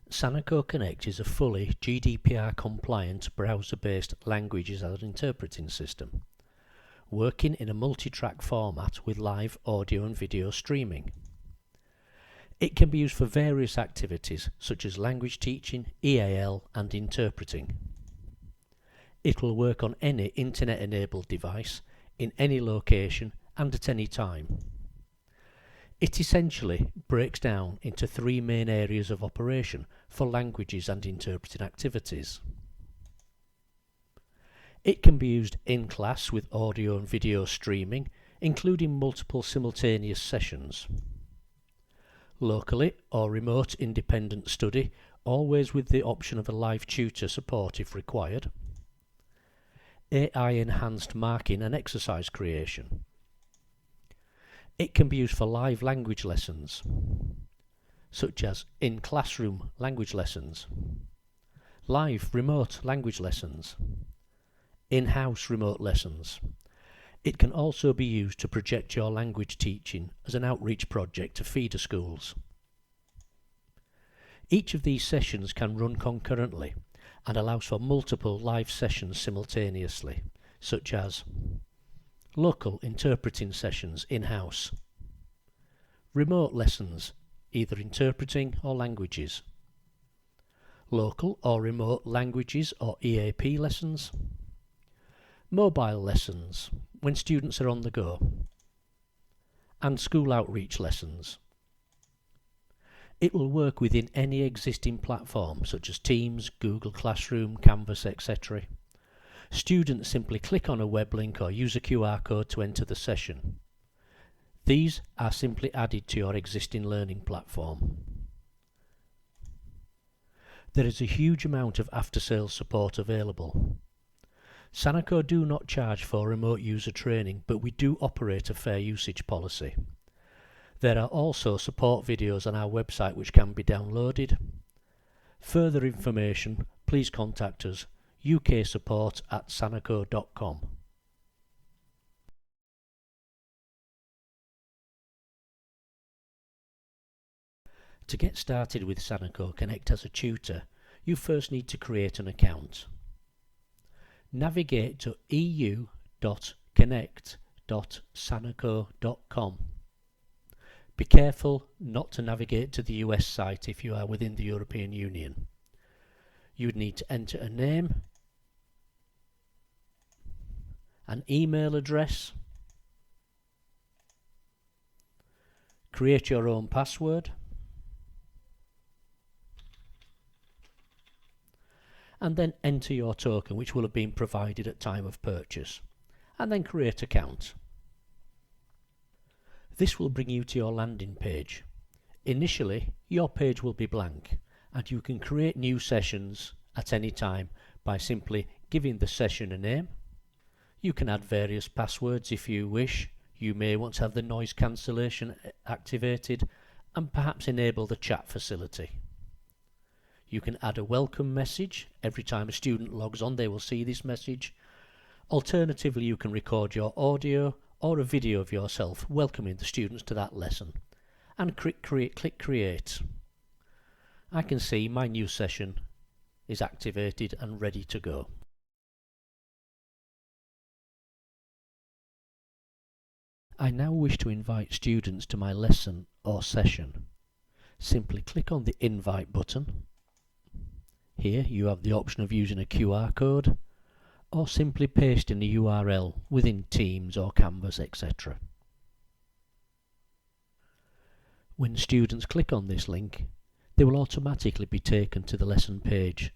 Sanako Connect is a fully GDPR-compliant browser-based languages as an interpreting system, working in a multi-track format with live audio and video streaming. It can be used for various activities such as language teaching, EAL and interpreting. It will work on any internet-enabled device, in any location and at any time. It essentially breaks down into three main areas of operation for languages and interpreting activities. It can be used in class with audio and video streaming, including multiple simultaneous sessions. Locally or remote independent study, always with the option of a live tutor support if required. AI enhanced marking and exercise creation. It can be used for live language lessons, such as in-classroom language lessons, live remote language lessons, in-house remote lessons. It can also be used to project your language teaching as an outreach project to feeder schools. Each of these sessions can run concurrently and allows for multiple live sessions simultaneously, such as local interpreting sessions in-house, remote lessons, either interpreting or languages, local or remote languages or EAP lessons, mobile lessons when students are on the go, and school outreach lessons. It will work within any existing platform such as Teams, Google Classroom, Canvas, etc. Students simply click on a web link or use a QR code to enter the session. These are simply added to your existing learning platform. There is a huge amount of after-sales support available. Sanako do not charge for remote user training, but we do operate a fair usage policy. There are also support videos on our website which can be downloaded. Further information, please contact us uksupport@sanako.com. To get started with Sanako Connect as a tutor, you first need to create an account. Navigate to eu.connect.sanako.com. Be careful not to navigate to the US site if you are within the European Union. You would need to enter a name, an email address, create your own password, and then enter your token which will have been provided at time of purchase, and then create account. This will bring you to your landing page. Initially, your page will be blank, and you can create new sessions at any time by simply giving the session a name. You can add various passwords if you wish. You may want to have the noise cancellation activated and perhaps enable the chat facility. You can add a welcome message. Every time a student logs on, they will see this message. Alternatively, you can record your audio or a video of yourself welcoming the students to that lesson, and click create. I can see my new session is activated and ready to go. I now wish to invite students to my lesson or session. Simply click on the invite button. Here you have the option of using a QR code or simply pasting a URL within Teams or Canvas, etc. When students click on this link, they will automatically be taken to the lesson page.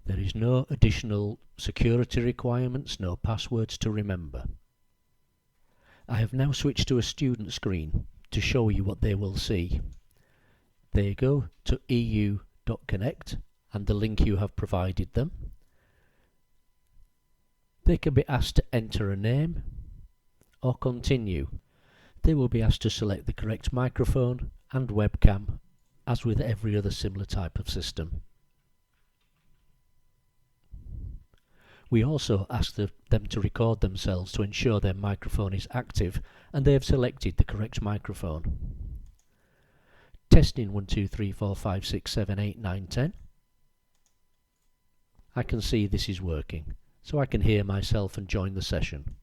There is no additional security requirements, no passwords to remember. I have now switched to a student screen to show you what they will see. They go to eu.connect and the link you have provided them. They can be asked to enter a name or continue. They will be asked to select the correct microphone and webcam, as with every other similar type of system. We also ask them to record themselves to ensure their microphone is active and they have selected the correct microphone. Testing 1, 2, 3, 4, 5, 6, 7, 8, 9, 10. I can see this is working, so I can hear myself and join the session.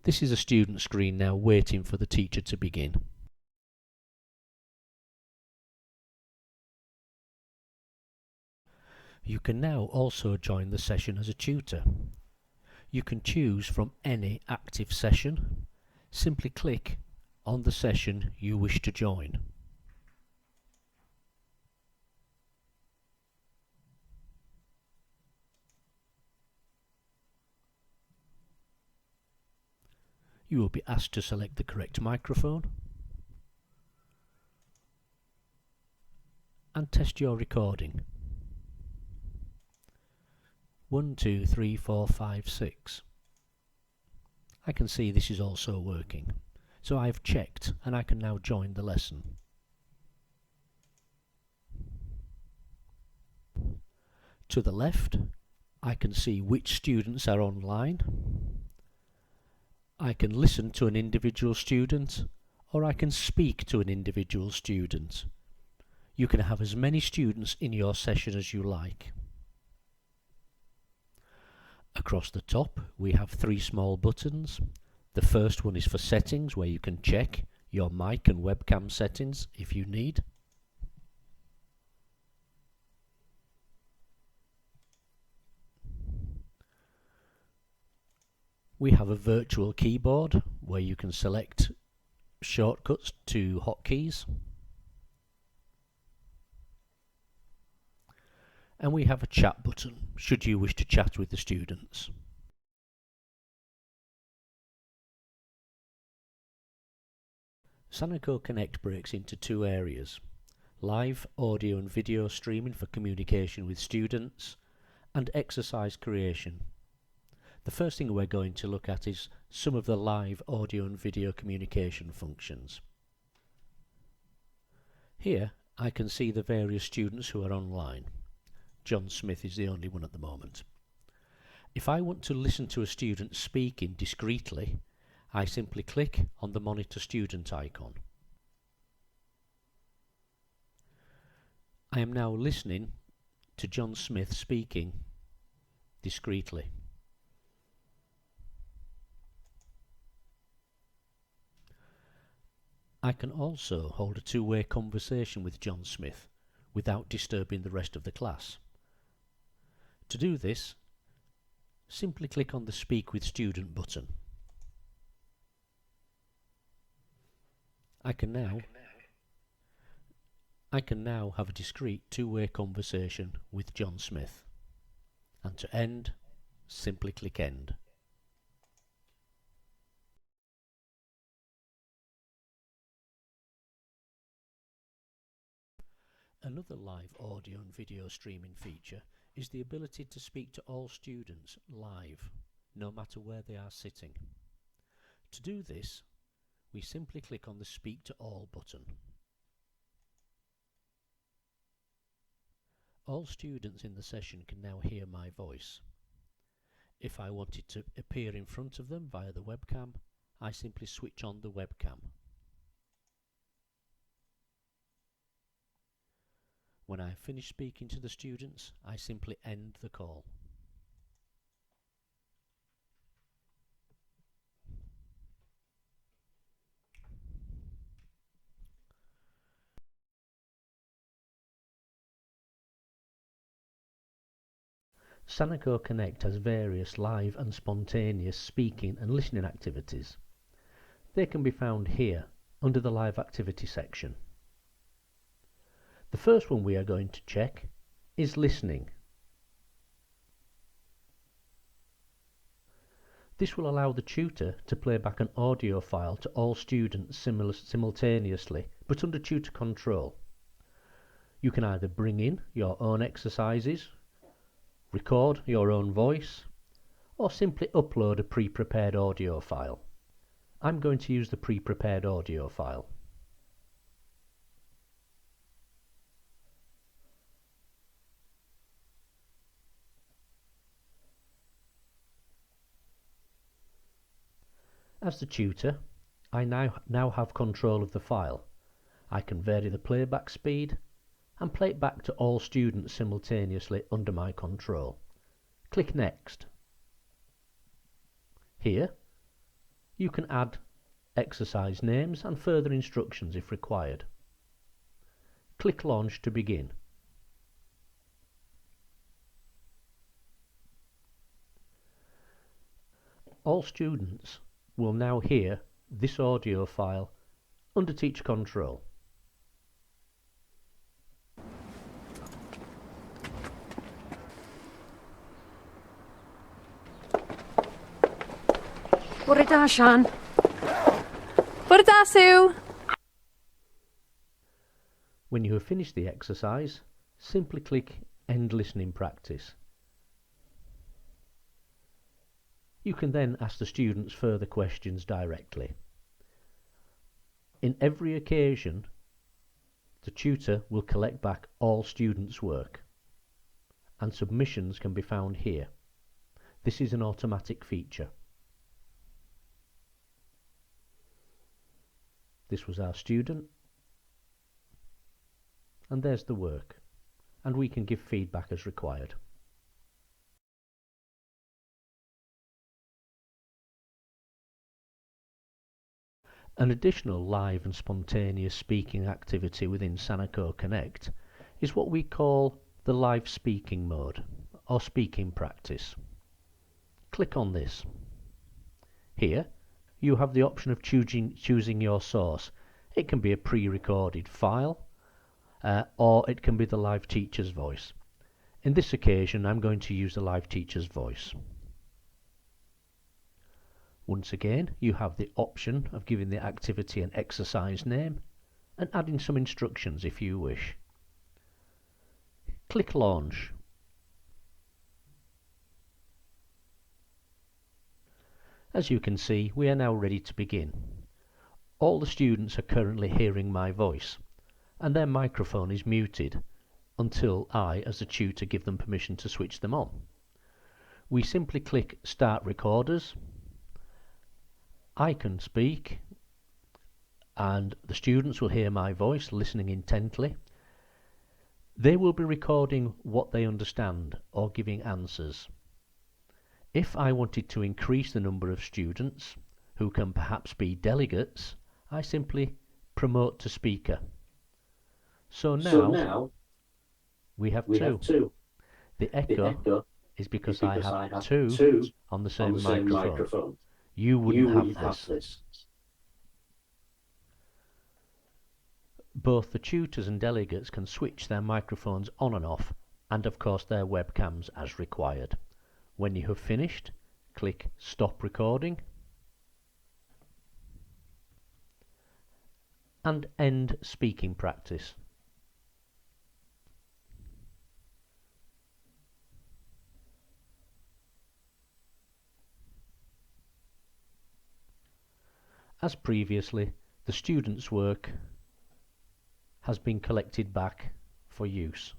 This is a student screen now waiting for the teacher to begin. You can now also join the session as a tutor. You can choose from any active session. Simply click on the session you wish to join. You will be asked to select the correct microphone and test your recording. 1, 2, 3, 4, 5, 6. I can see this is also working, so I've checked and I can now join the lesson. To the left, I can see which students are online. I can listen to an individual student, or I can speak to an individual student. You can have as many students in your session as you like. Across the top, we have 3 small buttons. The first one is for settings, where you can check your mic and webcam settings if you need. We have a virtual keyboard where you can select shortcuts to hotkeys. And we have a chat button should you wish to chat with the students. Sanako Connect breaks into 2 areas: live audio and video streaming for communication with students, and exercise creation. The first thing we're going to look at is some of the live audio and video communication functions. Here I can see the various students who are online. John Smith is the only one at the moment. If I want to listen to a student speaking discreetly, I simply click on the monitor student icon. I am now listening to John Smith speaking discreetly. I can also hold a 2-way conversation with John Smith without disturbing the rest of the class. To do this, simply click on the Speak with Student button. I can now have a discreet 2-way conversation with John Smith. And to end, simply click End. Another live audio and video streaming feature is the ability to speak to all students live, no matter where they are sitting. To do this, we simply click on the Speak to All button. All students in the session can now hear my voice. If I wanted to appear in front of them via the webcam, I simply switch on the webcam. When I finish speaking to the students, I simply end the call. Sanako Connect has various live and spontaneous speaking and listening activities. They can be found here under the Live Activity section. The first one we are going to check is listening. This will allow the tutor to play back an audio file to all students simultaneously, but under tutor control. You can either bring in your own exercises, record your own voice, or simply upload a pre-prepared audio file. I'm going to use the pre-prepared audio file. As the tutor, I now have control of the file. I can vary the playback speed and play it back to all students simultaneously under my control. Click Next. Here, you can add exercise names and further instructions if required. Click Launch to begin. All students will now hear this audio file under teacher control. Bore da, Sian. Bore da, Sue. When you have finished the exercise, simply click End Listening Practice. You can then ask the students further questions directly. In every occasion, the tutor will collect back all students' work, and submissions can be found here. This is an automatic feature. This was our student, and there's the work, and we can give feedback as required. An additional live and spontaneous speaking activity within Sanako Connect is what we call the live speaking mode, or speaking practice. Click on this. Here, you have the option of choosing your source. It can be a pre-recorded file, or it can be the live teacher's voice. In this occasion, I'm going to use the live teacher's voice. Once again, you have the option of giving the activity an exercise name and adding some instructions if you wish. Click Launch. As you can see, we are now ready to begin. All the students are currently hearing my voice, and their microphone is muted until I, as the tutor, give them permission to switch them on. We simply click Start Recorders. I can speak, and the students will hear my voice, listening intently. They will be recording what they understand or giving answers. If I wanted to increase the number of students, who can perhaps be delegates, I simply promote to speaker. So now we have two. The echo is because I have two on the same microphone. You wouldn't have this. Both the tutors and delegates can switch their microphones on and off, and of course their webcams as required. When you have finished, click Stop Recording and End Speaking Practice. As previously, the students' work has been collected back for use.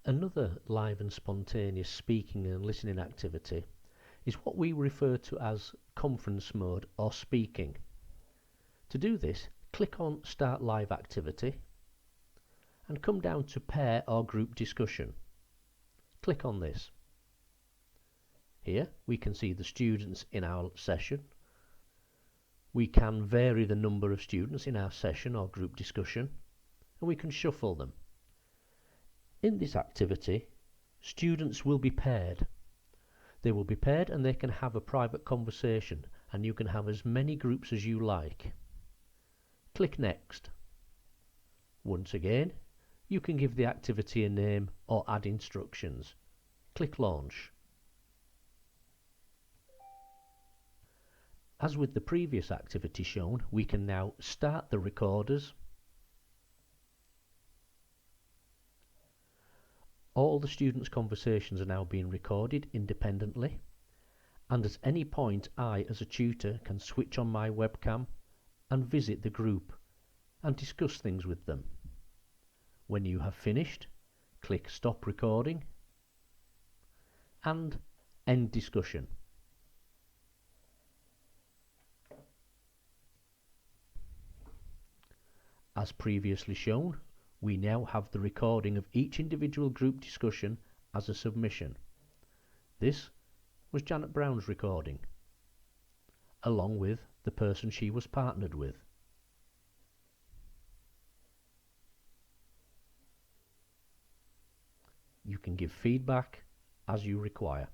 Another live and spontaneous speaking and listening activity is what we refer to as conference mode or speaking. To do this, click on Start Live Activity and come down to Pair or Group Discussion. Click on this. Here we can see the students in our session. We can vary the number of students in our session or group discussion, and we can shuffle them. In this activity, students will be paired. They will be paired and they can have a private conversation, and you can have as many groups as you like. Click Next. Once again, you can give the activity a name or add instructions. Click Launch. As with the previous activity shown, we can now start the recorders. All the students' conversations are now being recorded independently, and at any point I, as a tutor, can switch on my webcam and visit the group and discuss things with them. When you have finished, click Stop Recording and End Discussion. As previously shown, we now have the recording of each individual group discussion as a submission. This was Janet Brown's recording, along with the person she was partnered with. You can give feedback as you require.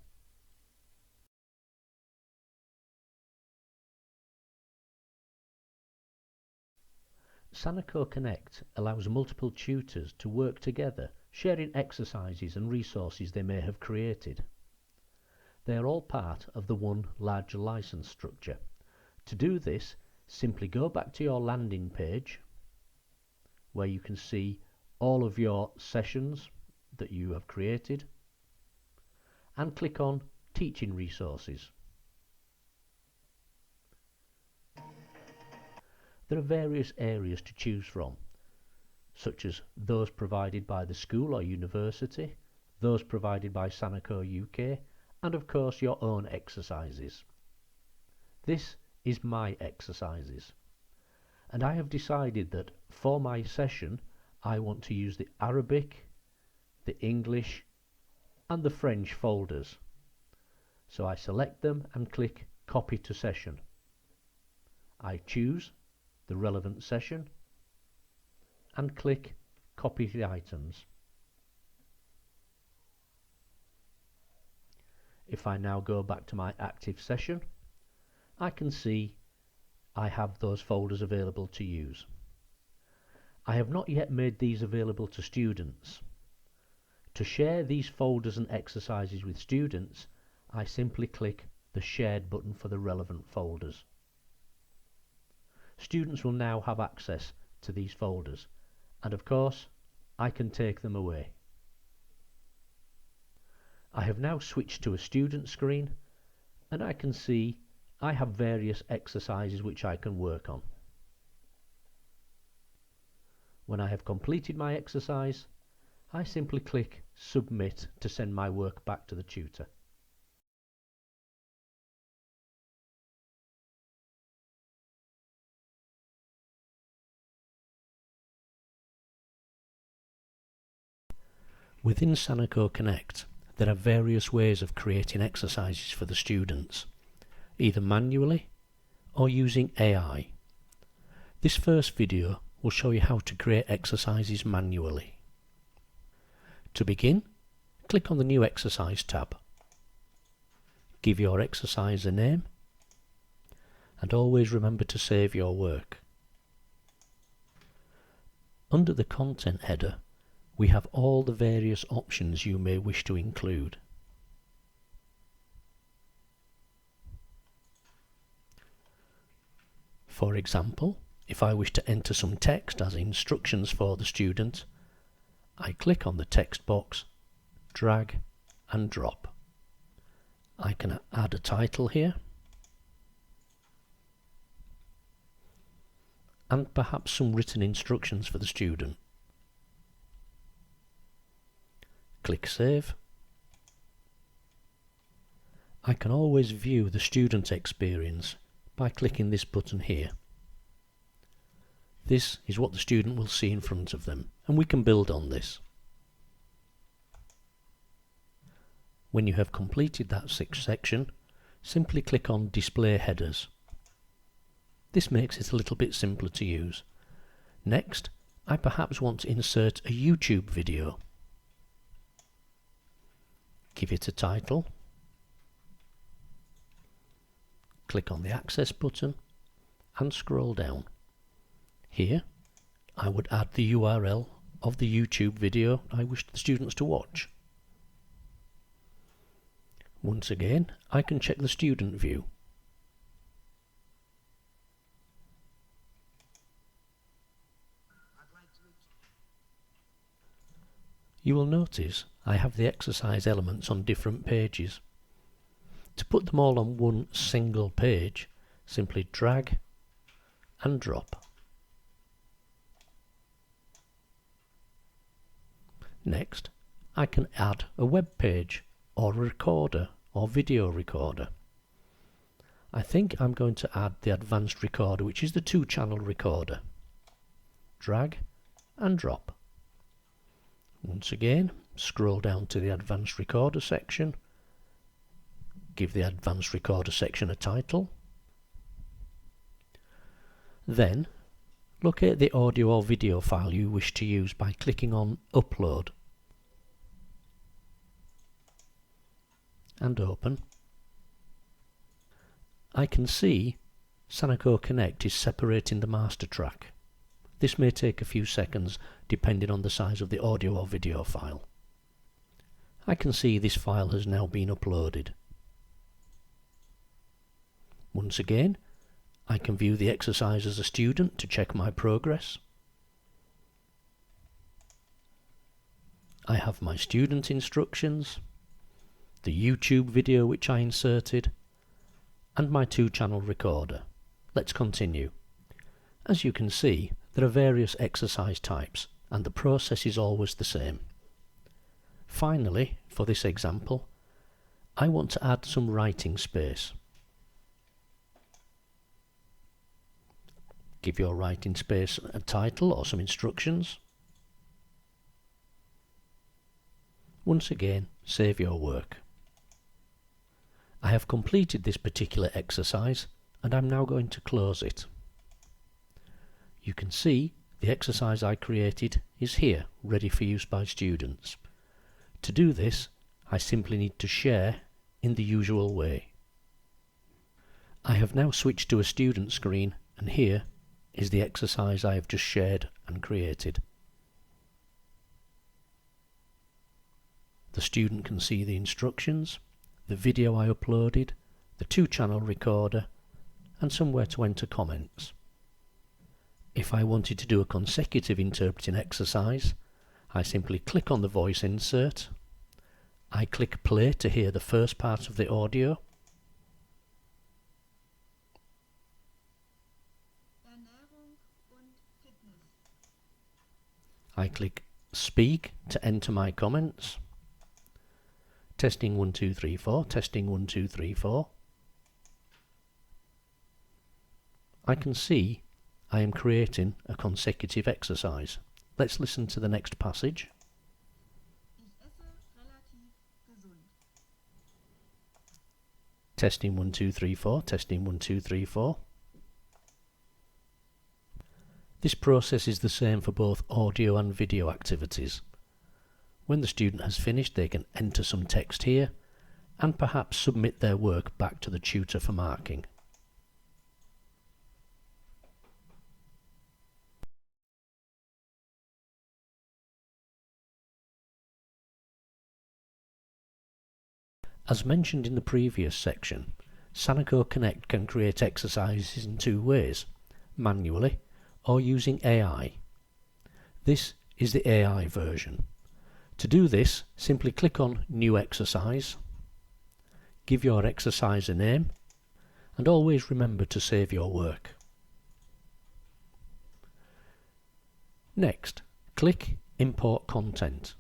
Sanako Connect allows multiple tutors to work together, sharing exercises and resources they may have created. They are all part of the one larger license structure. To do this, simply go back to your landing page, where you can see all of your sessions that you have created, and click on Teaching Resources. There are various areas to choose from, such as those provided by the school or university, those provided by Sanako UK, and of course your own exercises. This is my exercises, and I have decided that for my session I want to use the Arabic, the English and the French folders. So I select them and click Copy to Session. I choose the relevant session and click Copy the items. If I now go back to my active session, I can see I have those folders available to use. I have not yet made these available to students. To share these folders and exercises with students, I simply click the Shared button for the relevant folders. Students will now have access to these folders, and of course, I can take them away. I have now switched to a student screen, and I can see I have various exercises which I can work on. When I have completed my exercise, I simply click Submit to send my work back to the tutor. Within Sanako Connect, there are various ways of creating exercises for the students, either manually or using AI. This first video will show you how to create exercises manually. To begin, click on the New Exercise tab. Give your exercise a name, and always remember to save your work. Under the Content header, we have all the various options you may wish to include. For example, if I wish to enter some text as instructions for the student, I click on the text box, drag and drop. I can add a title here, and perhaps some written instructions for the student. Click Save. I can always view the student experience by clicking this button here. This is what the student will see in front of them, and we can build on this. When you have completed that section, simply click on Display Headers. This makes it a little bit simpler to use. Next, I perhaps want to insert a YouTube video. Give it a title. Click on the Access button and scroll down. Here, I would add the URL of the YouTube video I wish the students to watch. Once again, I can check the student view. You will notice I have the exercise elements on different pages. To put them all on one single page, simply drag and drop. Next, I can add a web page or a recorder or video recorder. I think I'm going to add the advanced recorder, which is the 2-channel recorder. Drag and drop. Once again, scroll down to the advanced recorder section. Give the advanced recorder section a title. Then, locate the audio or video file you wish to use by clicking on Upload and open. I can see Sanako Connect is separating the master track. This may take a few seconds depending on the size of the audio or video file. I can see this file has now been uploaded. Once again, I can view the exercise as a student to check my progress. I have my student instructions, the YouTube video which I inserted, and my 2-channel recorder. Let's continue. As you can see, there are various exercise types, and the process is always the same. Finally, for this example, I want to add some writing space. Give your writing space a title or some instructions. Once again, save your work. I have completed this particular exercise and I'm now going to close it. You can see the exercise I created is here, ready for use by students. To do this, I simply need to share in the usual way. I have now switched to a student screen, and here is the exercise I have just shared and created. The student can see the instructions, the video I uploaded, the 2-channel recorder, and somewhere to enter comments. If I wanted to do a consecutive interpreting exercise, I simply click on the voice insert. I click play to hear the first part of the audio. I click speak to enter my comments. Testing 1 2 3 4, testing 1 2 3 4. I can see I am creating a consecutive exercise. Let's listen to the next passage. Testing 1 2 3 4, testing 1 2 3 4. This process is the same for both audio and video activities. When the student has finished, they can enter some text here and perhaps submit their work back to the tutor for marking. As mentioned in the previous section, Sanako Connect can create exercises in 2 ways, manually or using AI. This is the AI version. To do this, simply click on New Exercise, give your exercise a name, and always remember to save your work. Next, click Import Content.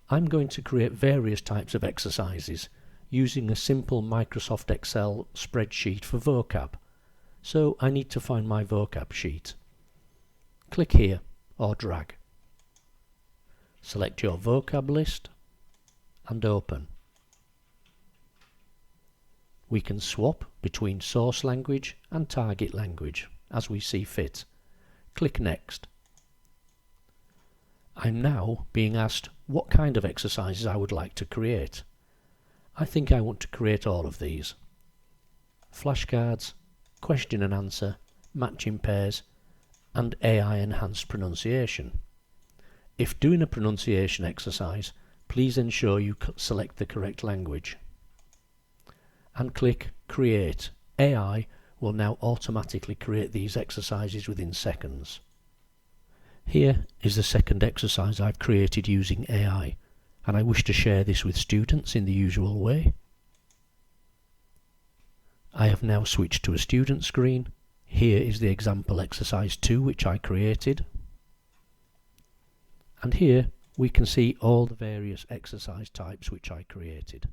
I'm going to create various types of exercises using a simple Microsoft Excel spreadsheet for vocab, so I need to find my vocab sheet. Click here or drag. Select your vocab list and open. We can swap between source language and target language as we see fit. Click Next. I'm now being asked what kind of exercises I would like to create. I think I want to create all of these. Flashcards, question and answer, matching pairs, and AI enhanced pronunciation. If doing a pronunciation exercise, please ensure you select the correct language. And click Create. AI will now automatically create these exercises within seconds. Here is the second exercise I've created using AI, and I wish to share this with students in the usual way. I have now switched to a student screen. Here is the example exercise 2 which I created. And here we can see all the various exercise types which I created.